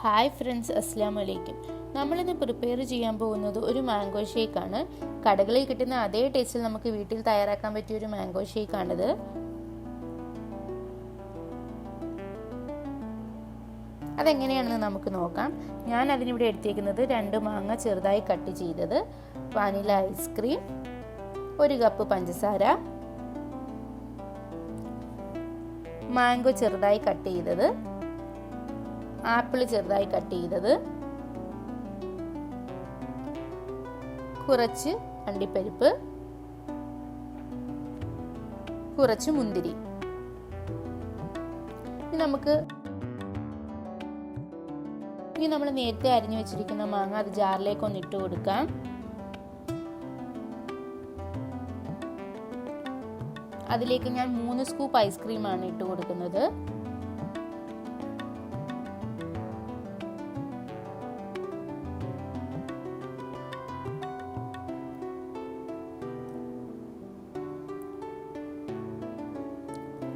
Hi friends, അസ്സലാമു അലൈക്കും. നമ്മളിന്ന് പ്രിപ്പയർ ചെയ്യാൻ പോകുന്നത് ഒരു മാംഗോ ഷേക്കാണ്. കടകളിൽ കിട്ടുന്ന അതേ ടേസ്റ്റിൽ നമുക്ക് വീട്ടിൽ തയ്യാറാക്കാൻ പറ്റിയ ഒരു മാംഗോ ഷേക്കാണിത്. അതെങ്ങനെയാണെന്ന് നമുക്ക് നോക്കാം. ഞാൻ അതിനിവിടെ എടുത്തേക്കുന്നത് 2 മാങ്ങ ചെറുതായി കട്ട് ചെയ്തത്, വാനില ഐസ്ക്രീം, 1 കപ്പ് പഞ്ചസാര, മാംഗോ ചെറുതായി കട്ട് ചെയ്തത്, ആപ്പിൾ ചെറുതായി കട്ട് ചെയ്തത്, കുറച്ച് അണ്ടിപ്പരിപ്പ്, കുറച്ച് മുന്തിരി. ഇനി നമ്മൾ നേരത്തെ അരിഞ്ഞു വെച്ചിരിക്കുന്ന മാങ്ങ അത് ജാറിലേക്ക് ഒന്ന് ഇട്ട് കൊടുക്കാം. അതിലേക്ക് ഞാൻ 3 സ്കൂപ്പ് ഐസ്ക്രീമാണ് ഇട്ട് കൊടുക്കുന്നത്.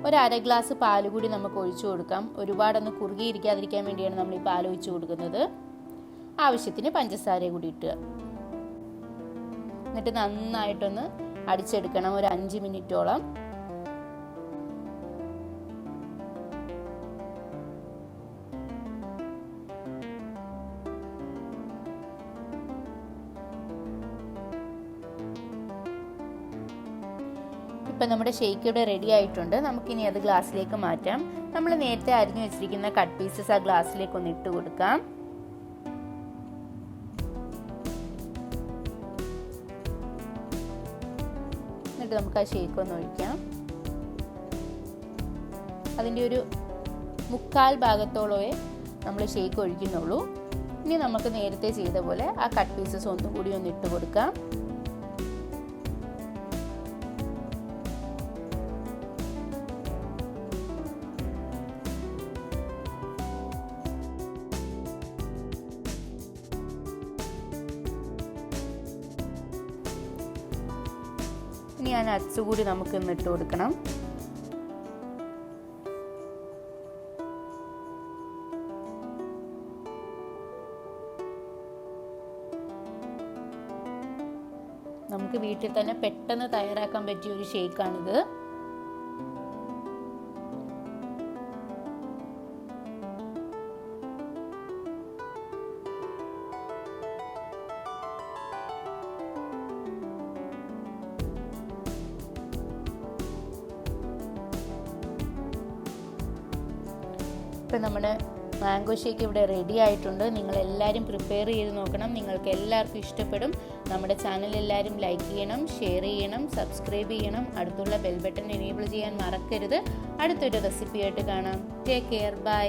ഒരു 1/2 ഗ്ലാസ് പാല് കൂടി നമുക്ക് ഒഴിച്ചു കൊടുക്കാം. ഒരുപാടൊന്ന് കുറുകിയിരിക്കാതിരിക്കാൻ വേണ്ടിയാണ് നമ്മൾ ഈ പാൽ ഒഴിച്ചു കൊടുക്കുന്നത്. ആവശ്യത്തിന് പഞ്ചസാര കൂടി ഇട്ടുക. എന്നിട്ട് നന്നായിട്ടൊന്ന് അടിച്ചെടുക്കണം ഒരു 5 മിനിറ്റോളം. ഇപ്പം നമ്മുടെ ഷേക്ക് ഇവിടെ റെഡി ആയിട്ടുണ്ട്. നമുക്കിനി അത് ഗ്ലാസ്സിലേക്ക് മാറ്റാം. നമ്മൾ നേരത്തെ അരിഞ്ഞു വെച്ചിരിക്കുന്ന കട്ട് പീസസ് ആ ഗ്ലാസ്സിലേക്ക് ഒന്ന് ഇട്ട് കൊടുക്കാം. എന്നിട്ട് നമുക്ക് ആ ഷേക്ക് ഒന്ന് ഒഴിക്കാം. അതിൻ്റെ ഒരു 1/4 ഭാഗത്തോളമേ നമ്മൾ ഷേക്ക് ഒഴിക്കുന്നുള്ളൂ. ഇനി നമുക്ക് നേരത്തെ ചെയ്ത പോലെ ആ കട്ട് പീസസ് ഒന്നും കൂടി ഒന്ന് ഇട്ട് കൊടുക്കാം. ഇനി ആ നട്ട്സ് കൂടി നമുക്ക് ഇട്ട് കൊടുക്കണം. നമുക്ക് വീട്ടിൽ തന്നെ പെട്ടെന്ന് തയ്യാറാക്കാൻ പറ്റിയ ഒരു ഷേക്കാണിത്. ഇപ്പം നമ്മുടെ മാംഗോ ഷേക്ക് ഇവിടെ റെഡി ആയിട്ടുണ്ട്. നിങ്ങളെല്ലാവരും പ്രിപ്പയർ ചെയ്ത് നോക്കണം. നിങ്ങൾക്ക് എല്ലാവർക്കും ഇഷ്ടപ്പെടും. നമ്മുടെ ചാനൽ എല്ലാവരും ലൈക്ക് ചെയ്യണം, ഷെയർ ചെയ്യണം, സബ്സ്ക്രൈബ് ചെയ്യണം. അടുത്തുള്ള ബെൽ ബട്ടൺ എനേബിൾ ചെയ്യാൻ മറക്കരുത്. അടുത്തൊരു റെസിപ്പിയായിട്ട് കാണാം. Take care, by.